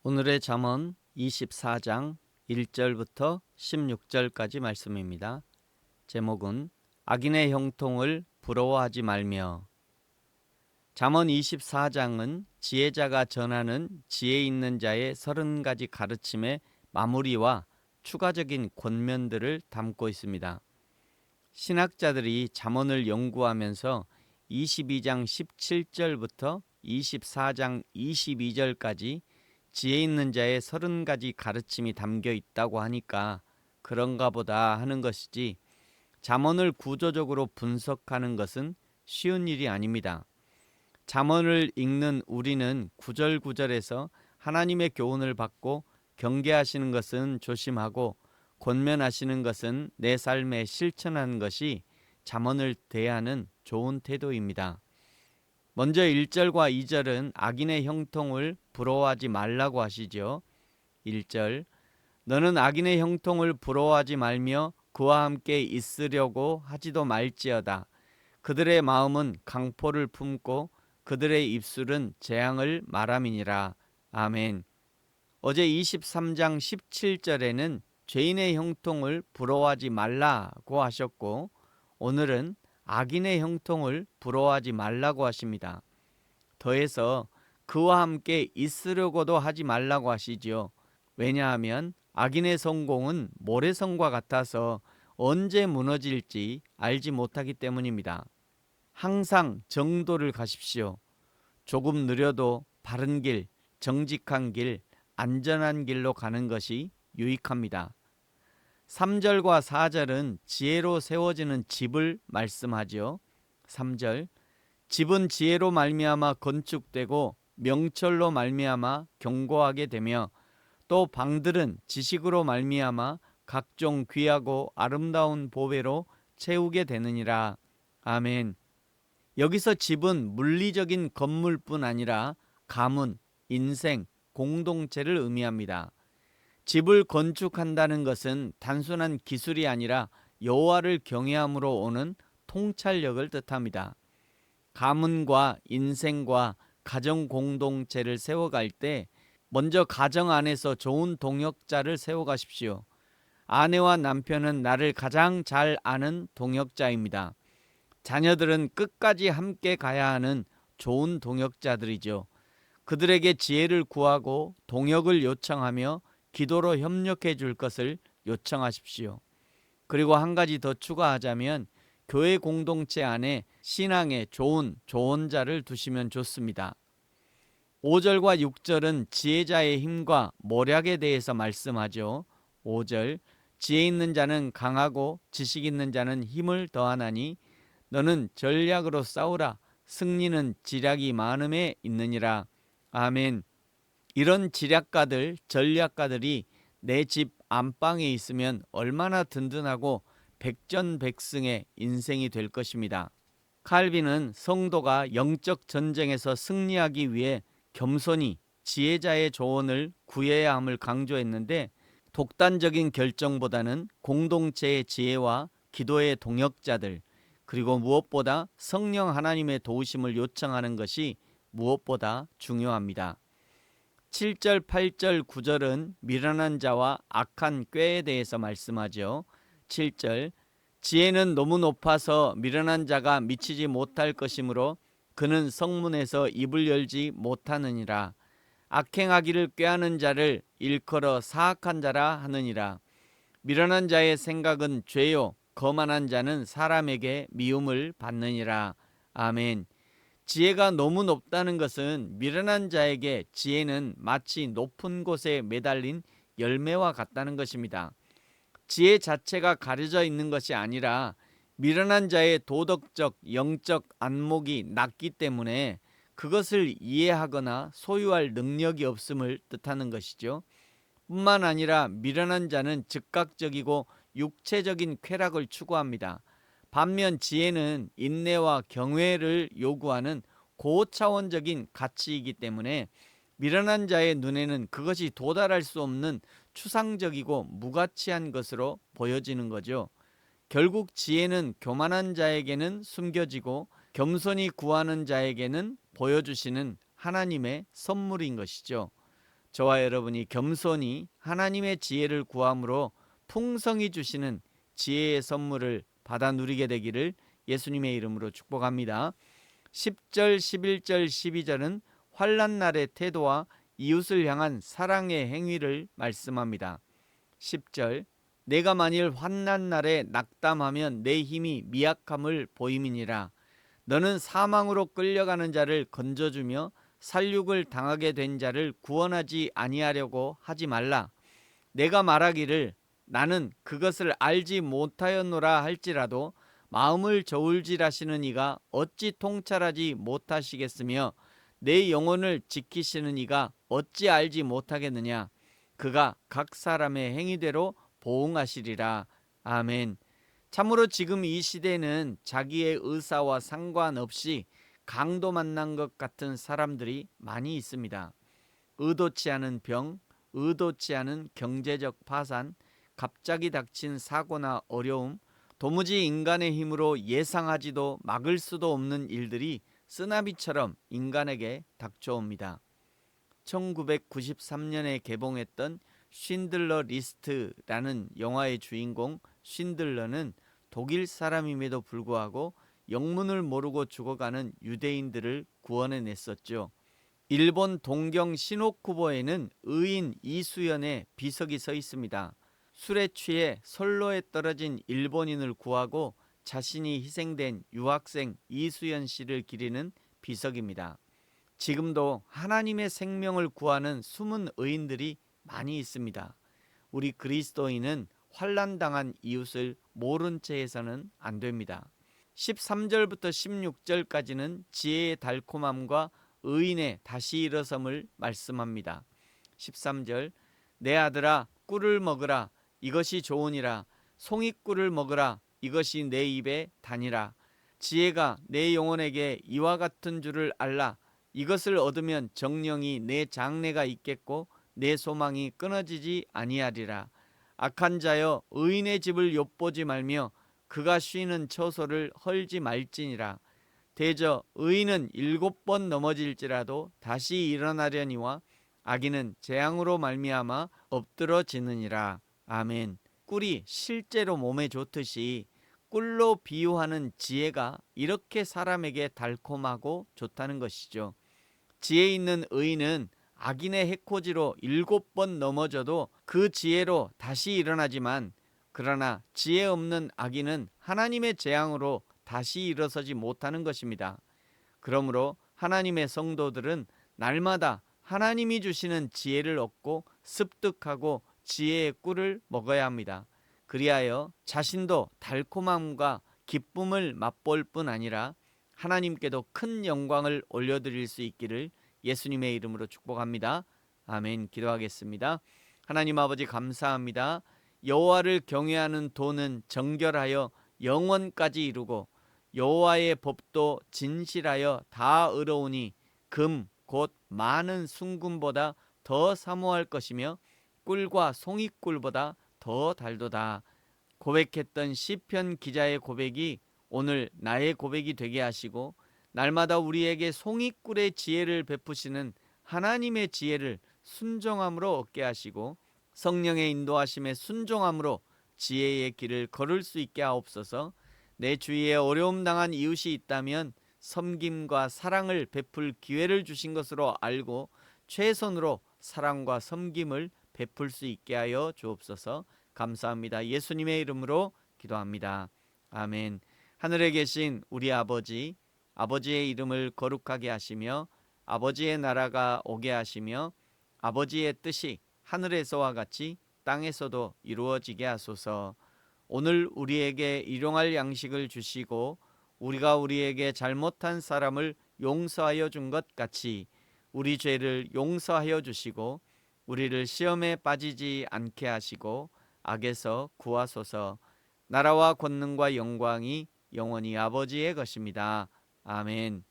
오늘의 잠언 24장 1절부터 16절까지 말씀입니다. 제목은 악인의 형통을 부러워하지 말며. 잠언 24장은 지혜자가 전하는 지혜 있는 자의 30가지 가르침의 마무리와 추가적인 권면들을 담고 있습니다. 신학자들이 잠언을 연구하면서 22장 17절부터 24장 22절까지 지혜 있는 자의 30가지 가르침이 담겨 있다고 하니까 그런가 보다 하는 것이지, 잠언을 구조적으로 분석하는 것은 쉬운 일이 아닙니다. 잠언을 읽는 우리는 구절구절에서 하나님의 교훈을 받고 경계하시는 것은 조심하고 권면하시는 것은 내 삶에 실천하는 것이 잠언을 대하는 좋은 태도입니다. 먼저 1절과 2절은 악인의 형통을 부러워하지 말라고 하시죠. 1절, 너는 악인의 형통을 부러워하지 말며 그와 함께 있으려고 하지도 말지어다. 그들의 마음은 강포를 품고 그들의 입술은 재앙을 말함이니라. 아멘. 어제 23장 17절에는 죄인의 형통을 부러워하지 말라고 하셨고, 오늘은 악인의 형통을 부러워하지 말라고 하십니다. 더해서 그와 함께 있으려고도 하지 말라고 하시지요. 왜냐하면 악인의 성공은 모래성과 같아서 언제 무너질지 알지 못하기 때문입니다. 항상 정도를 가십시오. 조금 느려도 바른 길, 정직한 길, 안전한 길로 가는 것이 유익합니다. 3절과 4절은 지혜로 세워지는 집을 말씀하지요. 3절, 집은 지혜로 말미암아 건축되고 명철로 말미암아 견고하게 되며 또 방들은 지식으로 말미암아 각종 귀하고 아름다운 보배로 채우게 되느니라. 아멘. 여기서 집은 물리적인 건물뿐 아니라 가문, 인생, 공동체를 의미합니다. 집을 건축한다는 것은 단순한 기술이 아니라 여호와를 경외함으로 오는 통찰력을 뜻합니다. 가문과 인생과 가정 공동체를 세워갈 때 먼저 가정 안에서 좋은 동역자를 세워가십시오. 아내와 남편은 나를 가장 잘 아는 동역자입니다. 자녀들은 끝까지 함께 가야 하는 좋은 동역자들이죠. 그들에게 지혜를 구하고 동역을 요청하며 기도로 협력해 줄 것을 요청하십시오. 그리고 한 가지 더 추가하자면 교회 공동체 안에 신앙의 좋은 조언자를 두시면 좋습니다. 5절과 6절은 지혜자의 힘과 모략에 대해서 말씀하죠. 5절, 지혜 있는 자는 강하고 지식 있는 자는 힘을 더하나니 너는 전략으로 싸우라. 승리는 지략이 많음에 있느니라. 아멘. 이런 지략가들, 전략가들이 내 집 안방에 있으면 얼마나 든든하고 백전백승의 인생이 될 것입니다. 칼빈은 성도가 영적 전쟁에서 승리하기 위해 겸손히 지혜자의 조언을 구해야 함을 강조했는데, 독단적인 결정보다는 공동체의 지혜와 기도의 동역자들, 그리고 무엇보다 성령 하나님의 도우심을 요청하는 것이 무엇보다 중요합니다. 7절, 8절, 9절은 미련한 자와 악한 꾀에 대해서 말씀하죠. 7절, 지혜는 너무 높아서 미련한 자가 미치지 못할 것이므로 그는 성문에서 입을 열지 못하느니라. 악행하기를 꾀하는 자를 일컬어 사악한 자라 하느니라. 미련한 자의 생각은 죄요, 거만한 자는 사람에게 미움을 받느니라. 아멘. 지혜가 너무 높다는 것은 미련한 자에게 지혜는 마치 높은 곳에 매달린 열매와 같다는 것입니다. 지혜 자체가 가려져 있는 것이 아니라 미련한 자의 도덕적, 영적 안목이 낮기 때문에 그것을 이해하거나 소유할 능력이 없음을 뜻하는 것이죠. 뿐만 아니라 미련한 자는 즉각적이고 육체적인 쾌락을 추구합니다. 반면 지혜는 인내와 경외를 요구하는 고차원적인 가치이기 때문에 미련한 자의 눈에는 그것이 도달할 수 없는 추상적이고 무가치한 것으로 보여지는 거죠. 결국 지혜는 교만한 자에게는 숨겨지고 겸손히 구하는 자에게는 보여주시는 하나님의 선물인 것이죠. 저와 여러분이 겸손히 하나님의 지혜를 구함으로 풍성히 주시는 지혜의 선물을 받아 누리게 되기를 예수님의 이름으로 축복합니다. 10절, 11절, 12절은 환난 날의 태도와 이웃을 향한 사랑의 행위를 말씀합니다. 10절, 내가 만일 환난 날에 낙담하면 내 힘이 미약함을 보임이니라. 너는 사망으로 끌려가는 자를 건져주며 살육을 당하게 된 자를 구원하지 아니하려고 하지 말라. 내가 말하기를 나는 그것을 알지 못하였노라 할지라도 마음을 저울질하시는 이가 어찌 통찰하지 못하시겠으며 내 영혼을 지키시는 이가 어찌 알지 못하겠느냐. 그가 각 사람의 행위대로 보응하시리라. 아멘. 참으로 지금 이 시대는 자기의 의사와 상관없이 강도 만난 것 같은 사람들이 많이 있습니다. 의도치 않은 병, 의도치 않은 경제적 파산, 갑자기 닥친 사고나 어려움, 도무지 인간의 힘으로 예상하지도 막을 수도 없는 일들이 쓰나미처럼 인간에게 닥쳐옵니다. 1993년에 개봉했던 쉰들러 리스트라는 영화의 주인공 쉰들러는 독일 사람임에도 불구하고 영문을 모르고 죽어가는 유대인들을 구원해냈었죠. 일본 동경 시노쿠보에는 의인 이수연의 비석이 서 있습니다. 술에 취해 선로에 떨어진 일본인을 구하고 자신이 희생된 유학생 이수연 씨를 기리는 비석입니다. 지금도 하나님의 생명을 구하는 숨은 의인들이 많이 있습니다. 우리 그리스도인은 환난당한 이웃을 모른 채 해서는 안 됩니다. 13절부터 16절까지는 지혜의 달콤함과 의인의 다시 일어섬을 말씀합니다. 13절, 내 아들아 꿀을 먹으라. 이것이 좋으니라. 송이꿀을 먹으라. 이것이 내 입에 다니라. 지혜가 내 영혼에게 이와 같은 줄을 알라. 이것을 얻으면 정령이 내 장래가 있겠고 내 소망이 끊어지지 아니하리라. 악한 자여 의인의 집을 엿보지 말며 그가 쉬는 처소를 헐지 말지니라. 대저 의인은 7번 넘어질지라도 다시 일어나려니와 악인은 재앙으로 말미암아 엎드러지느니라. 아멘. 꿀이 실제로 몸에 좋듯이 꿀로 비유하는 지혜가 이렇게 사람에게 달콤하고 좋다는 것이죠. 지혜 있는 의인은 악인의 해코지로 7번 넘어져도 그 지혜로 다시 일어나지만, 그러나 지혜 없는 악인은 하나님의 재앙으로 다시 일어서지 못하는 것입니다. 그러므로 하나님의 성도들은 날마다 하나님이 주시는 지혜를 얻고 습득하고 지혜의 꿀을 먹어야 합니다. 그리하여 자신도 달콤함과 기쁨을 맛볼 뿐 아니라 하나님께도 큰 영광을 올려드릴 수 있기를 예수님의 이름으로 축복합니다. 아멘. 기도하겠습니다. 하나님 아버지 감사합니다. 여호와를 경외하는 도는 정결하여 영원까지 이루고 여호와의 법도 진실하여 다 의로우니 금 곧 많은 순금보다 더 사모할 것이며 꿀과 송이꿀보다 더 달도다. 고백했던 시편 기자의 고백이 오늘 나의 고백이 되게 하시고 날마다 우리에게 송이꿀의 지혜를 베푸시는 하나님의 지혜를 순종함으로 얻게 하시고 성령의 인도하심에 순종함으로 지혜의 길을 걸을 수 있게 하옵소서. 내 주위에 어려움 당한 이웃이 있다면 섬김과 사랑을 베풀 기회를 주신 것으로 알고 최선으로 사랑과 섬김을 베풀 수 있게 하여 주옵소서. 감사합니다. 예수님의 이름으로 기도합니다. 아멘. 하늘에 계신 우리 아버지, 아버지의 이름을 거룩하게 하시며 아버지의 나라가 오게 하시며 아버지의 뜻이 하늘에서와 같이 땅에서도 이루어지게 하소서. 오늘 우리에게 일용할 양식을 주시고 우리가 우리에게 잘못한 사람을 용서하여 준 것 같이 우리 죄를 용서하여 주시고 우리를 시험에 빠지지 않게 하시고 악에서 구하소서. 나라와 권능과 영광이 영원히 아버지의 것입니다. 아멘.